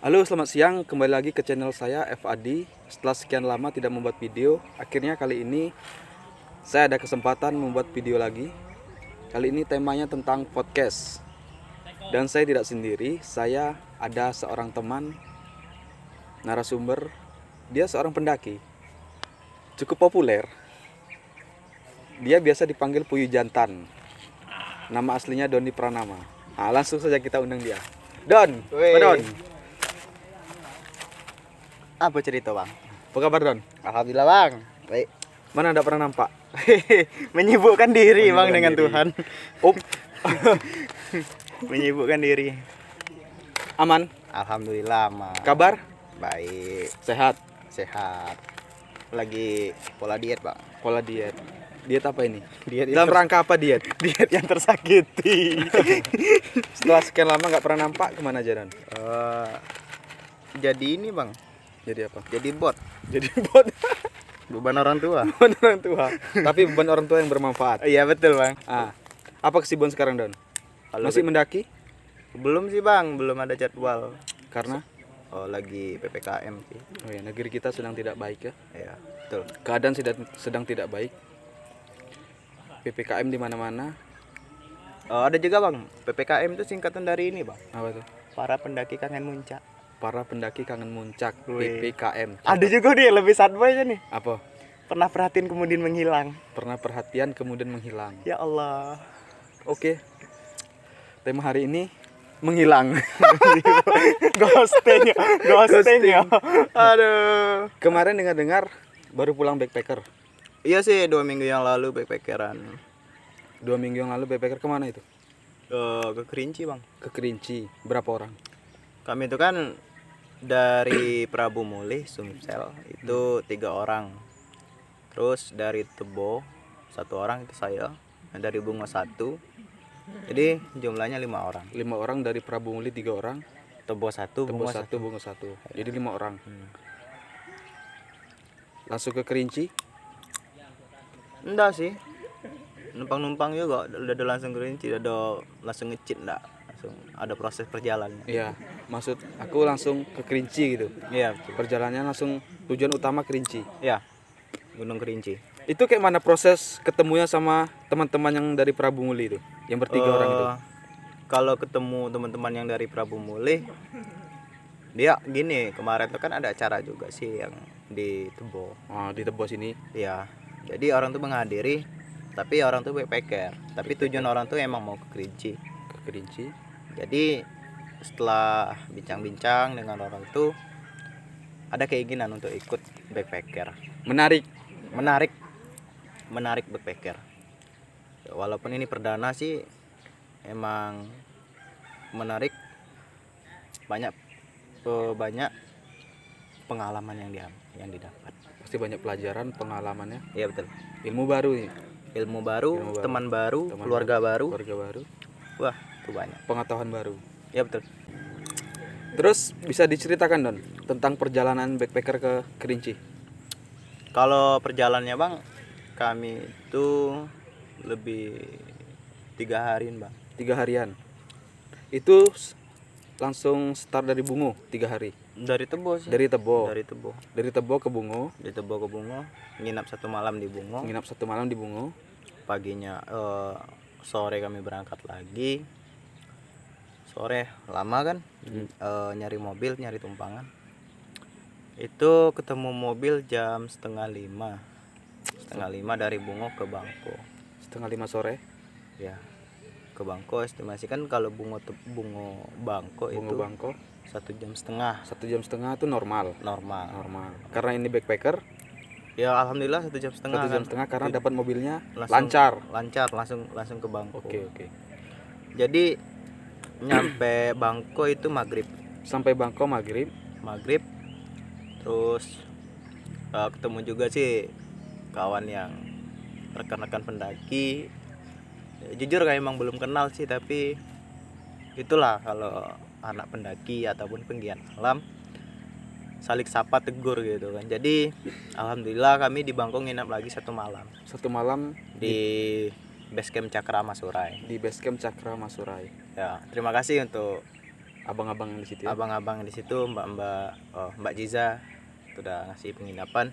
Halo, selamat siang. Kembali lagi ke channel saya FAD. Setelah sekian lama tidak membuat video, akhirnya kali ini saya ada kesempatan membuat video lagi. Kali ini temanya tentang podcast. Dan saya tidak sendiri, saya ada seorang teman narasumber. Dia seorang pendaki. Cukup populer. Dia biasa dipanggil Puyuh Jantan. Nama aslinya Doni Pranama. Nah, langsung saja kita undang dia. Don, Weh. Pak Don. Apa cerita bang? Apa kabar Don? Alhamdulillah bang. Baik. Mana tidak pernah nampak? Menyibukkan diri bang dengan diri. Tuhan. Oh, Menyibukkan diri. aman? Alhamdulillah mah. Kabar? Baik. Sehat? Sehat. Lagi pola diet bang. Pola diet. Diet apa ini? Diet Dalam rangka apa diet? diet yang tersakiti. Setelah sekian lama nggak pernah nampak, kemana aja Don? Jadi ini bang. Jadi apa? Jadi bot. Jadi bot. Beban orang tua. Beban orang tua. Tapi beban orang tua yang bermanfaat. Iya betul bang. Apa kesibukan sekarang Don? Kalau Masih mendaki? belum sih bang. Belum ada jadwal. Karena? Oh lagi PPKM sih. Oh ya, negeri kita sedang tidak baik ya. Iya betul. Keadaan sedang tidak baik. PPKM di mana-mana. Ada juga bang. PPKM itu singkatan dari ini bang. Apa tuh? Para pendaki kangen muncak. Para pendaki kangen muncak. Wih. PPKM. Ada juga dia lebih sadboy aja nih. Apa? Pernah perhatiin kemudian menghilang. Pernah perhatian kemudian menghilang. Ya Allah. Oke. Tema hari ini menghilang. Ghosting. Aduh. Kemarin dengar-dengar baru pulang backpacker. Iya sih 2 minggu yang lalu backpackeran. 2 minggu yang lalu backpacker kemana itu? Ke Kerinci bang. Ke Kerinci. Berapa orang? Kami itu kan dari Prabu Mulih Sumsel itu 3 orang. Terus dari Tebo 1 orang itu saya. Dari Bungo 1. Jadi jumlahnya 5 orang. 5 orang dari Prabu Muli, 3 orang. Tebo 1, Tebo Bungo 1, 1. Bungo 1. Jadi 5 orang. Langsung ke Kerinci. Enggak sih. Numpang-numpang juga udah langsung Kerinci, udah langsung ngecit enggak. Langsung ada proses perjalanan. Iya, maksud aku langsung ke Kerinci gitu. Iya, betul. Perjalanannya langsung tujuan utama Kerinci. Iya. Gunung Kerinci. Itu kayak mana proses ketemunya sama teman-teman yang dari Prabu Muli itu? Yang bertiga orang itu. Kalau ketemu teman-teman yang dari Prabu Mulih, dia gini, kemarin tuh kan ada acara juga sih yang di Tebo. Oh, di Tebo sini. Iya. Jadi orang tuh menghadiri, tapi orang tuh backpacker. Tapi tujuan orang tuh emang mau ke Kerinci. Ke Kerinci. Jadi setelah bincang-bincang dengan orang tuh ada keinginan untuk ikut backpacker. Menarik backpacker. Walaupun ini perdana sih emang menarik, banyak pengalaman yang didapat. Pasti banyak pelajaran, pengalamannya. Iya betul. Ilmu baru nih. Ilmu baru, teman baru, Teman keluarga baru. Keluarga baru. Wah, itu banyak. Pengetahuan baru. Iya betul. Terus bisa diceritakan Don tentang perjalanan backpacker ke Kerinci? Kalau perjalanannya bang, kami itu lebih 3 harian bang. 3 harian. Itu langsung start dari Bungo 3 hari. Dari Tebo sih. Dari Tebo. Dari Tebo. Dari Tebo ke Bungo. Di Tebo ke Bungo, nginap 1 malam di Bungo. Nginap 1 malam di Bungo. Paginya sore kami berangkat lagi. Sore lama kan, nyari mobil, nyari tumpangan. Itu ketemu mobil jam setengah 5 dari Bungo ke Bangko. Setengah 5 sore. Ya, ke Bangko estimasi kan kalau Bungo Bangko Bungo itu Bangko 1,5 jam. 1,5 jam itu normal. Normal. Karena ini backpacker Ya alhamdulillah 1,5 jam 1,5 jam kan. karena dapat mobilnya Langsung- lancar. langsung ke Bangko. Oke. Jadi nyampe Bangko itu maghrib. Sampai Bangko maghrib. Terus ketemu juga sih kawan yang rekan-rekan pendaki. Jujur kayak emang belum kenal sih, tapi itulah kalau anak pendaki ataupun penggiat alam saling sapa tegur gitu kan. Jadi alhamdulillah kami di Bangko nginap lagi 1 malam 1 malam di Basecamp Cakra Masurai. di Basecamp Cakra Masurai. Ya, terima kasih untuk abang-abang di situ ya. Abang-abang di situ, Mbak Jiza sudah ngasih penginapan.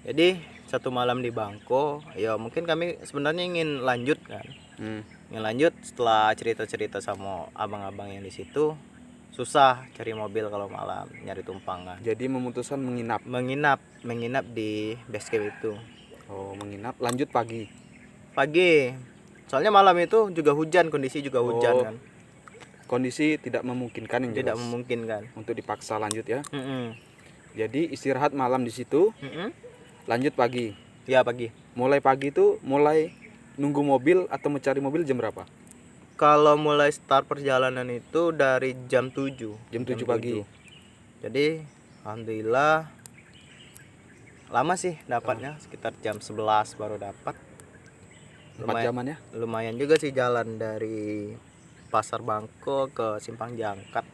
Jadi satu malam di Bangko, ya mungkin kami sebenarnya ingin lanjut kan. Ingin lanjut setelah cerita-cerita sama abang-abang yang di situ. Susah cari mobil kalau malam, nyari tumpangan. Jadi memutuskan menginap. Menginap di base camp itu. Oh, menginap lanjut pagi. Pagi. Soalnya malam itu juga hujan, kondisi juga hujan Oh, kan. Kondisi tidak memungkinkan yang Tidak jelas memungkinkan. untuk dipaksa lanjut ya. Mm-mm. Jadi istirahat malam di situ, Mm-mm. lanjut pagi. Ya pagi. Mulai pagi itu mulai nunggu mobil atau mencari mobil jam berapa? Kalau mulai start perjalanan itu dari jam 7. Jam 7 pagi. Jadi alhamdulillah lama sih dapatnya, sekitar jam 11 baru dapat. 4 jaman ya. Lumayan juga sih jalan dari Pasar Bangko ke Simpang Jangkat.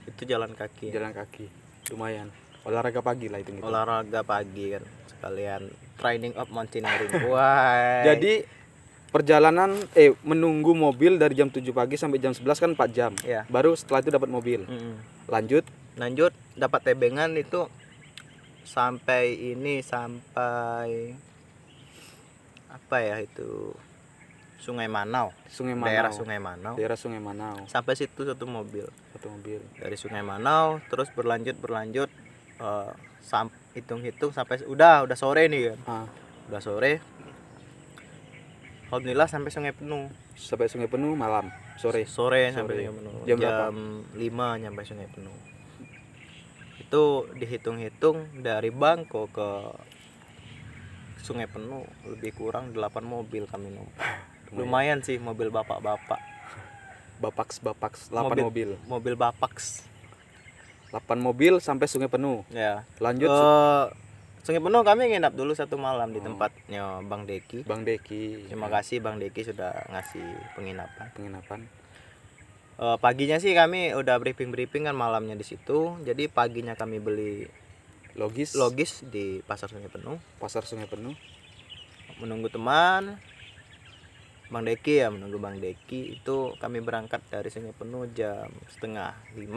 Itu jalan kaki. Jalan kaki. Lumayan. Olahraga pagi lah itu gitu. Olahraga pagi kan, sekalian training of mountaineering. Wah. Jadi perjalanan menunggu mobil dari jam 7 pagi sampai jam 11 kan 4 jam. Ya. Baru setelah itu dapat mobil. Lanjut Dapat tebengan itu sampai apa ya itu, Sungai Manau. Sungai Manau. Daerah Sungai Manau. Daerah Sungai Manau. Sampai situ satu mobil. Satu mobil. Dari Sungai Manau terus berlanjut hitung-hitung sampai udah sore nih kan. Udah sore. Alhamdulillah sampai Sungai Penuh. Sampai Sungai Penuh malam, sore. Sampai Sungai Penuh. Jam berapa? 5 nyampe Sungai Penuh. Itu dihitung-hitung dari Bangko ke Sungai Penuh lebih kurang 8 mobil kami numpang. Lumayan sih mobil bapak-bapak. Bapaks 8 mobil. Mobil bapaks. 8 mobil sampai Sungai Penuh. Ya. Lanjut Sungai Penuh kami nginap dulu satu malam di tempatnya Bang Deki. Bang Deki. Terima kasih Bang Deki sudah ngasih penginapan. Paginya sih kami udah briefing kan malamnya di situ. Jadi paginya kami beli logis di Pasar Sungai Penuh. Pasar Sungai Penuh. Menunggu teman Bang Deki ya, menunggu Bang Deki itu kami berangkat dari Sungai Penuh jam setengah 5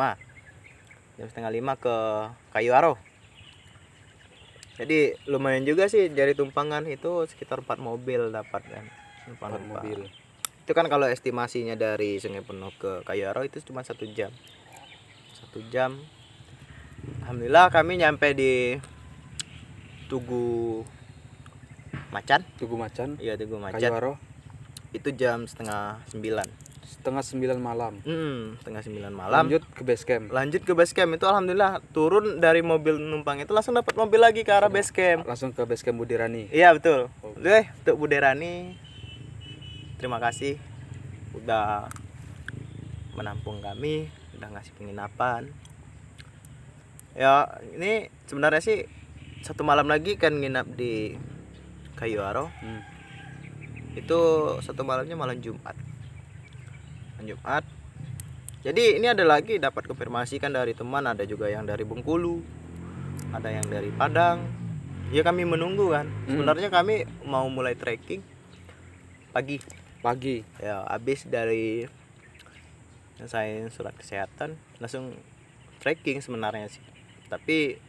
ke Kayu Aro. Jadi lumayan juga sih dari tumpangan itu sekitar 4 mobil dapat kan. 4 mobil. Itu kan kalau estimasinya dari Sungai Penuh ke Kayu Aro itu cuma 1 jam. 1 jam. Alhamdulillah kami nyampe di Tugu Macan. Iya, Tugu Macan. Kayu Aro. Itu jam setengah 9. Setengah 9 malam. Setengah 9 malam. Lanjut ke base camp. Itu alhamdulillah turun dari mobil numpang itu langsung dapat mobil lagi ke arah base camp. Langsung ke base camp Budirani. Iya betul. Untuk Budirani terima kasih udah menampung kami, udah ngasih penginapan. Ya ini sebenarnya sih satu malam lagi kan nginap di Kayu Aro. Itu satu malamnya malam Jumat. Jadi ini ada lagi dapat konfirmasi kan dari teman, ada juga yang dari Bengkulu, ada yang dari Padang. Ya kami menunggu kan. Sebenarnya kami mau mulai trekking pagi. Ya habis dari saya surat kesehatan langsung trekking sebenarnya sih. Tapi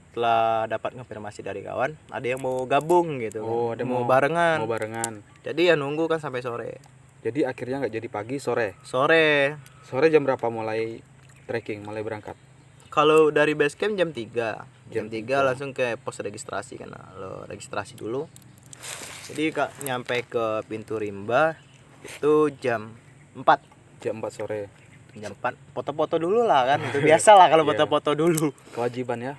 setelah dapat konfirmasi dari kawan, ada yang mau gabung gitu kan. Ada mau barengan. Jadi ya nunggu kan sampai sore. Jadi akhirnya nggak jadi pagi, sore. Sore Jam berapa mulai trekking, mulai berangkat? kalau dari base camp jam 3. Jam 3 langsung ke pos registrasi kan. Lo registrasi dulu. Jadi nyampe ke pintu rimba itu jam 4. Jam 4 sore. Jam 4 foto-foto dulu lah kan. Itu biasa lah kalau foto-foto dulu. Kewajiban ya.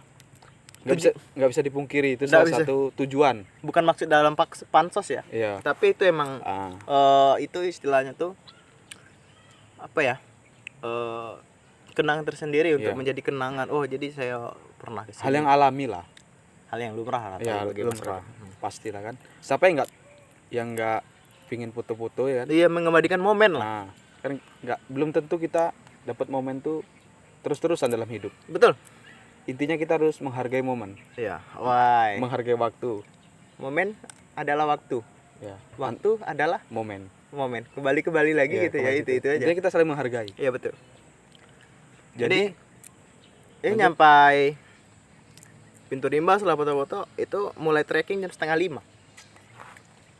Nggak bisa dipungkiri, itu salah satu tujuan. Bukan maksud dalam pansos ya. Iya. Tapi itu emang itu istilahnya tuh apa ya? Kenangan tersendiri untuk menjadi kenangan. Oh, jadi saya pernah kesini. Hal yang alami lah. Hal yang lumrah lah. Ya, lumrah. Pastilah kan. Siapa yang nggak pingin foto-foto ya kan? Iya, mengabadikan momen lah. Nah, kan belum tentu kita dapat momen tuh terus-terusan dalam hidup. Betul. Intinya kita harus menghargai momen. Iya. Menghargai waktu. Momen adalah waktu. Ya. Waktu adalah momen. momen kembali lagi Iya, gitu ya, kembali itu aja. Intinya kita saling menghargai. Iya betul. Jadi Ini lanjut. nyampai pintu rimba setelah foto-foto itu mulai trekking jam 4:30.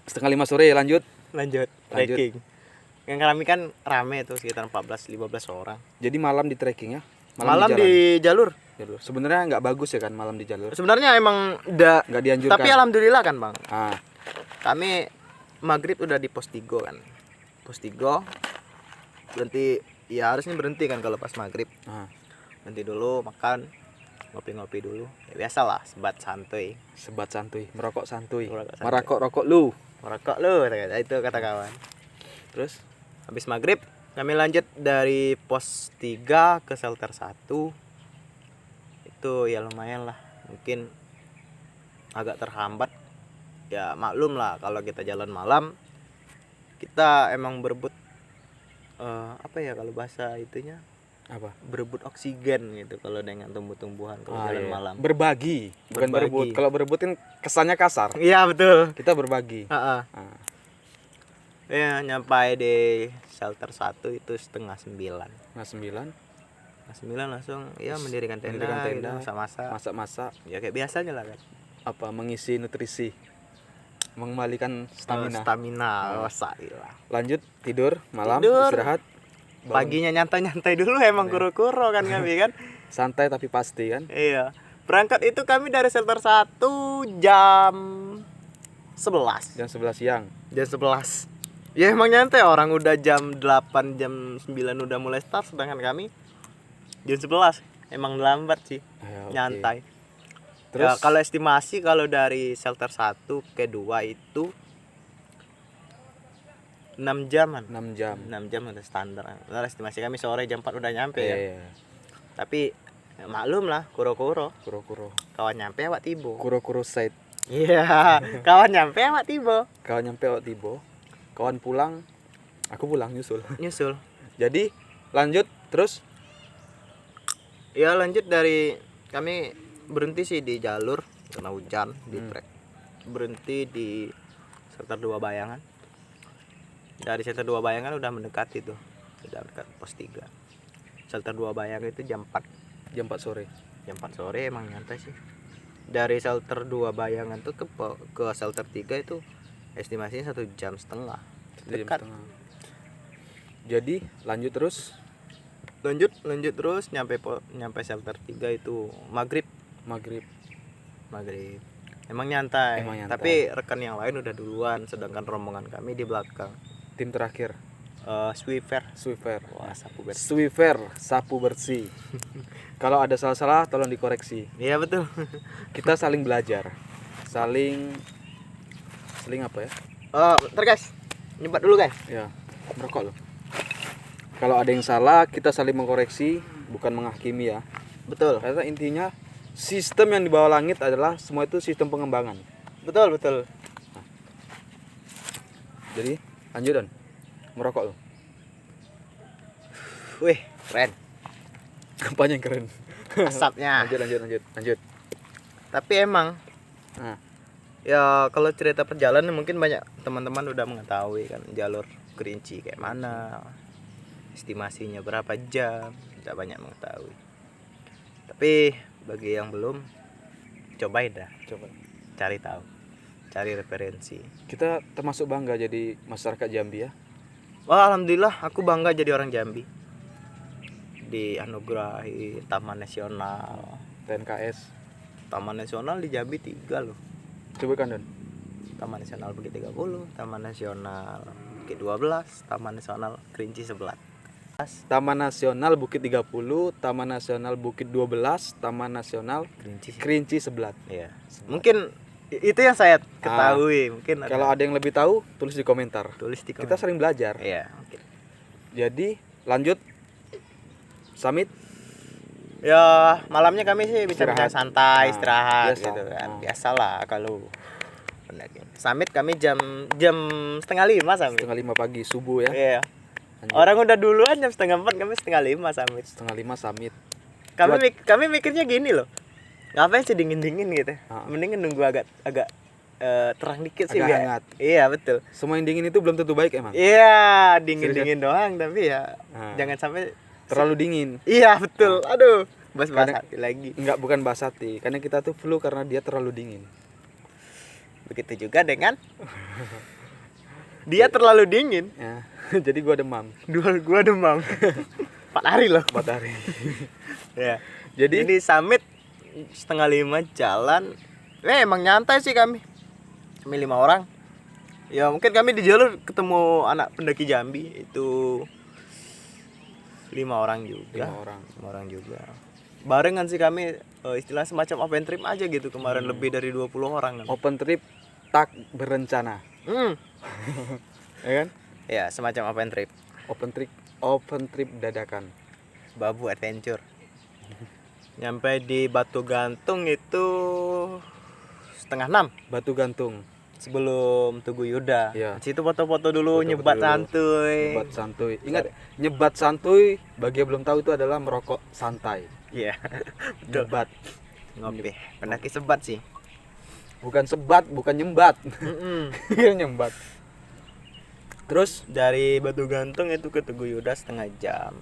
4:30 sore lanjut. Lanjut trekking. Yang kami kan rame tuh sekitar 14-15 orang. Jadi malam di trekking ya. Malam jalan. di jalur. Sebenarnya nggak bagus ya kan malam di jalur. Sebenarnya emang udah Nggak dianjurkan. tapi alhamdulillah kan, Bang. Ah, Kami maghrib udah di pos 3 kan. Pos 3 berhenti, ya harusnya berhenti kan kalau pas maghrib. ah. Berhenti dulu makan, ngopi-ngopi dulu. Ya biasalah, sebat santuy. Sebat santuy, merokok santuy. Merokok santuy. Merakok rokok lu. Merokok lu itu kata kawan. Terus Habis maghrib kami lanjut dari pos 3 ke shelter 1. Itu ya lumayan lah, mungkin agak terhambat. Ya maklum lah kalau kita jalan malam, kita emang berebut apa ya kalau bahasa itunya, apa? berebut oksigen gitu kalau dengan tumbuh-tumbuhan kalau jalan Iya. malam. Berbagi, bukan Berbagi. berebut. Kalau berebut kan kesannya kasar. Iya betul. Kita berbagi. Heeh. Ah. Ya nyampai di shelter 1 itu 8:30. Nah, 9 9 langsung ya mendirikan tenda, mendirikan tenda, gitu, masak-masak. masak-masak, Ya kayak biasanya lah kan. apa mengisi nutrisi, mengembalikan stamina. Stamina, gila. Lanjut tidur malam, Tidur. istirahat. Bangun. Paginya nyantai-nyantai dulu emang Iya. kuro-kuro kan kami kan. Santai tapi pasti kan. Iya. Berangkat itu kami dari shelter 1 jam 11. Jam 11 siang. Jam 11. Ya emang nyantai, orang udah jam 8, jam 9 udah mulai start, sedangkan kami jam 11. Emang lambat sih, Oke. nyantai. Terus Ya, kalau estimasi kalau dari shelter 1 ke 2 itu 6 jaman. 6 jam. 6 jam udah standar. Nah, estimasi kami sore jam 4 udah nyampe ya. Iya. Tapi ya maklum lah, kuro-kuro. Kuro-kuro. Kawan nyampe awak tibo. Kuro-kuro side. Iya, kawan nyampe awak tibo. Kawan nyampe waktu tiba. Kawan pulang, aku pulang nyusul. Nyusul. Jadi lanjut terus. Ya lanjut dari kami berhenti sih di jalur karena hujan di trek. Berhenti di shelter 2 Bayangan. Dari shelter 2 Bayangan udah mendekati tuh. Udah dekat pos 3. Shelter 2 Bayangan itu jam 4. Jam 4 sore. Jam 4 sore emang nyantai sih. Dari shelter 2 Bayangan tuh ke shelter 3 itu estimasinya 1,5 jam. 1 jam Dekat. setengah. Jadi lanjut terus. Lanjut terus nyampe shelter 3 itu maghrib. Maghrib. Emang nyantai. Emang nyantai. Tapi rekan yang lain udah duluan, sedangkan rombongan kami di belakang. Tim terakhir. Swiffer. Swiffer. Wah, sapu bersih. Swiffer, sapu bersih. Kalau ada salah-salah tolong dikoreksi. Iya betul. Kita saling belajar. Saling apa ya? Bentar guys. Nyebat dulu guys. Ya, merokok loh. Kalau ada yang salah, kita saling mengkoreksi, bukan menghakimi ya. Betul. Karena intinya sistem yang di bawah langit adalah semua itu sistem pengembangan. Betul. Jadi, lanjut Don. Merokok loh. Wih, keren. Kampanye yang keren. Asapnya. Lanjut. Tapi emang Nah, ya kalau cerita perjalanan mungkin banyak teman-teman udah mengetahui kan jalur Kerinci kayak mana, estimasinya berapa jam, udah banyak mengetahui. Tapi bagi yang belum, cobain dah, coba. cari tahu, cari referensi. Kita termasuk bangga jadi masyarakat Jambi ya. Wah, alhamdulillah aku bangga jadi orang Jambi. Dianugerahi Taman Nasional. TNKS. Taman Nasional di Jambi 3 loh. Coba kan Don. Taman Nasional Bukit 30, Taman Nasional Bukit 12, Taman Nasional Kerinci 11. Taman Nasional Bukit 30, Taman Nasional Bukit 12, Taman Nasional Kerinci Sebelat. Iya. Mungkin itu yang saya ketahui. Mungkin Kalau ada yang lebih tahu, tulis di komentar. tulis di Kita sering belajar. Iya, oke. Jadi, lanjut. Summit. Ya, malamnya kami sih bicara Istirahat. santai, Nah, istirahat biasa. gitu kan. Nah. Biasalah kalau pendaki. Summit kami jam 4:30 summit. 4:30 pagi, subuh ya. Iya. Lanjut. Orang udah duluan jam 4:30, kami 4:30 summit. 4:30 summit. Kami mikirnya gini loh. Ngapain sih dingin-dingin gitu? Ah. Mendingan nunggu agak terang dikit sih Agak biar. hangat. Iya betul. Semua yang dingin itu belum tentu baik emang. Iya, dingin doang tapi ya Nah, jangan sampai terlalu dingin. iya betul. Aduh, bahas Kadang- hati lagi. Enggak, bukan bahas hati. Karena kita tuh flu karena dia terlalu dingin. Begitu juga dengan dia terlalu dingin. Ya. Jadi gua demam Gua demam. 4 hari loh. 4 hari. Ya. Jadi Jadi summit 4:30 jalan. Emang nyantai sih kami. Kami 5 orang. Ya mungkin kami di jalur ketemu anak pendaki Jambi itu 5 orang juga. 5 orang. 5 orang juga. Barengan sih kami istilah semacam open trip aja gitu kemarin lebih dari 20 orang. Open trip tak berencana. Hmm. Ya kan? Ya, semacam open trip. Open trip dadakan. Babu adventure. Nyampe di Batu Gantung itu 5:30 Batu gantung. sebelum Tugu Yuda. Iya. Situ foto-foto dulu, Foto-foto nyebat dulu. santuy. Nyebat santuy. Ingat, nyebat santuy bagi yang belum tahu itu adalah merokok santai. Iya. Betul. Nyebat. Ngopi. Pendaki sebat sih. Bukan sebat, bukan nyembat. Mm-mm. Nyembat. Terus Dari Batu Gantung itu ke Tugu Yuda setengah jam.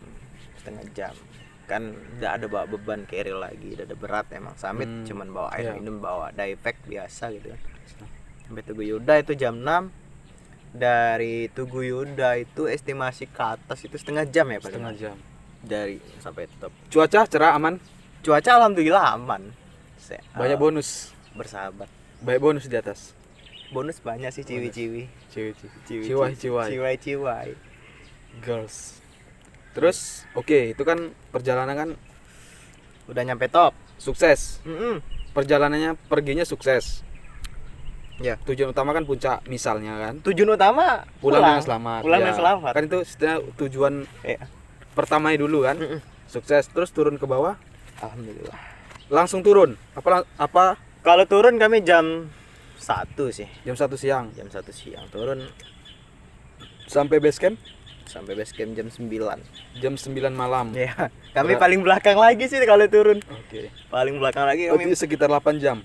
Kan udah ada bawa beban carrier lagi, udah ada berat emang. Summit cuman bawa air Iya. minum, bawa dye pack biasa gitu kan. Sampai Tugu Yuda itu jam 6. Dari Tugu Yuda itu estimasi ke atas itu setengah jam ya paling. setengah jam. Dari sampai top. Cuaca cerah, aman. Cuaca alhamdulillah aman. Banyak bonus. Bersahabat. Banyak bonus di atas. Bonus banyak sih ciwi-ciwi. Ciwai. Girls. Terus oke, itu kan perjalanan kan Udah nyampe top. sukses. Mm-mm. Perjalanannya perginya sukses. Ya. Tujuan utama kan puncak misalnya kan. Tujuan utama Pulang dengan selamat. Pulang Ya. dengan selamat. Kan itu setidaknya tujuan Iya. pertama dulu kan. Mm-mm. Sukses, terus turun ke bawah, Alhamdulillah. langsung turun. Apa Kalau turun kami jam 1 sih. jam 1 siang Jam 1 siang turun sampai base camp sampai base camp jam 9. jam 9 malam. Ya, kami paling belakang lagi sih kalau turun. Oke. Paling belakang lagi Berarti kami. sekitar 8 jam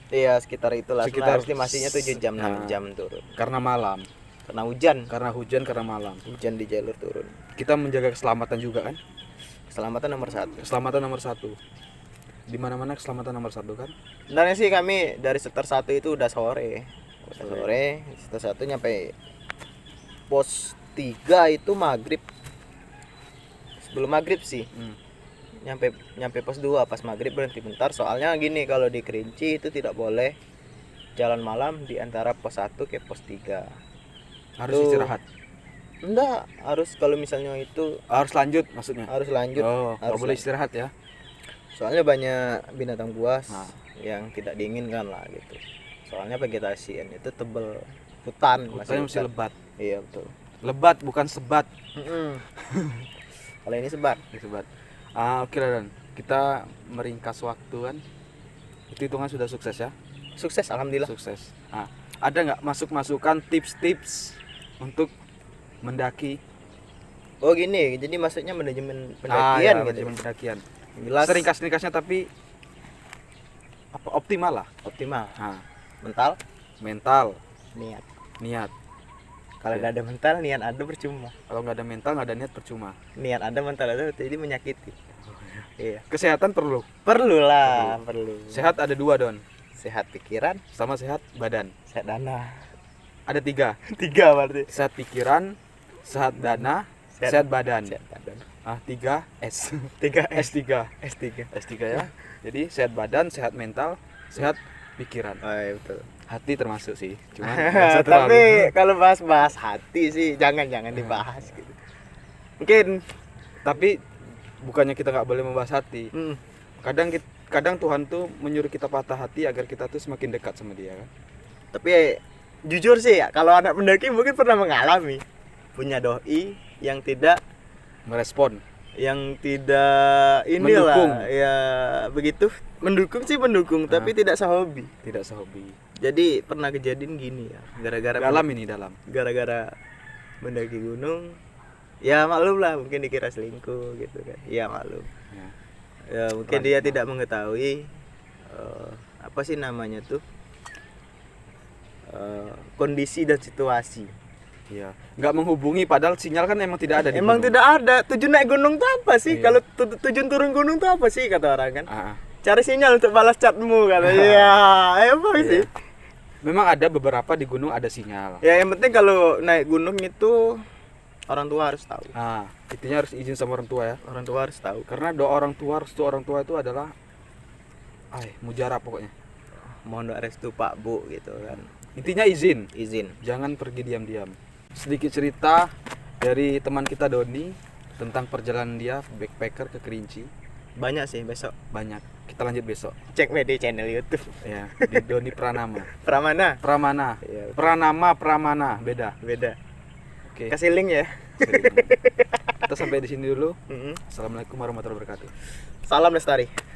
Iya, sekitar itulah. sekitar- Estimasinya 7 jam, 6 Nah. jam turun. karena malam, Karena hujan. karena hujan, karena malam. Hujan di jalur turun. Kita menjaga keselamatan juga kan. Keselamatan nomor 1. Keselamatan nomor 1. Di mana-mana keselamatan nomor 1 kan. Sebenarnya sih kami dari setor 1 itu udah sore. Setor 1 nyampe pos 3 itu maghrib. Sebelum maghrib sih. Nyampe pos 2 pas maghrib berhenti bentar. Soalnya gini, kalau di Kerinci itu tidak boleh jalan malam di antara pos 1 ke pos 3. Harus Tuh. istirahat. Enggak, harus kalau misalnya itu Harus lanjut maksudnya. harus lanjut. Oh, nggak harus boleh lanjut. istirahat ya. Soalnya banyak binatang buas Nah. yang tidak diinginkan lah gitu. Soalnya vegetasi itu tebel, hutan, Hutannya masih hutan. lebat. Iya betul. Lebat bukan sebat. Kalau ini sebar. Sebat. Oke lah, Dan. Kita meringkas waktu kan. Itu hitungan sudah sukses ya. Sukses alhamdulillah. Sukses. Ada nggak masukan tips-tips untuk mendaki? Oh gini, jadi maksudnya manajemen Ya, pendakian gitu. manajemen pendakian. Jelas Seringkas-ringkasnya tapi optimal lah. optimal. Nah, Mental, mental, niat. niat. Kalau Iya. nggak ada mental, niat ada percuma. Kalau nggak ada mental, nggak ada niat percuma. Niat ada, mental ada, jadi menyakiti. Iya. Kesehatan perlu. Perlu lah, perlu. Sehat ada 2, Don. Sehat pikiran, Sama sehat badan. sehat dana. Ada 3. 3 berarti. Sehat pikiran, sehat dana, sehat badan. Sehat badan. 3 S. 3 S3. S3. S3 ya. Jadi sehat badan, sehat mental, sehat pikiran. Oh iya betul. Hati termasuk sih. Cuma nggak usah terlalu. Tapi kalau bahas hati sih jangan dibahas gitu. Mungkin Tapi bukannya kita nggak boleh membahas hati. Kadang Tuhan tuh menyuruh kita patah hati agar kita tuh semakin dekat sama Dia kan. tapi jujur sih ya, kalau anak pendaki mungkin pernah mengalami punya doi yang tidak Merespon. inilah Mendukung. ya begitu. Mendukung sih mendukung, tapi tidak sehobi. Tidak sehobi. Jadi pernah kejadian gini ya, Dalam ini dalam. gara-gara mendaki gunung. Ya maklum lah, mungkin dikira selingkuh gitu kan. Ya maklum. Ya. Ya mungkin dia tidak mengetahui apa sih namanya tuh, kondisi dan situasi. Iya. Nggak menghubungi padahal sinyal kan emang tidak ada di Emang gunung. tidak ada. Tujuan naik gunung tuh apa sih? Iya. Kalau tujuan turun gunung tuh apa sih kata orang kan? Ah, ah. Cari sinyal untuk balas chatmu katanya. Iya, apa sih? Iya. Memang ada beberapa di gunung ada sinyal. Ya yang penting kalau naik gunung itu orang tua harus tahu. Ah, intinya harus izin sama orang tua ya. Orang tua harus tahu. Karena doa orang tua, restu orang tua itu adalah mujarab pokoknya. Mohon doa restu Pak Bu gitu kan. Intinya izin, Izin. jangan pergi diam-diam. Sedikit cerita dari teman kita Doni tentang perjalanan dia backpacker ke Kerinci. Banyak sih besok. Banyak. Kita lanjut besok. Cek di channel YouTube. Ya, di Doni Pranama. Pramana. Pramana. Iya. Pramana, beda. Beda. Oke. Kasih link ya. Kita sampai di sini dulu. Mm-mm. Assalamualaikum warahmatullahi wabarakatuh. Salam Lestari.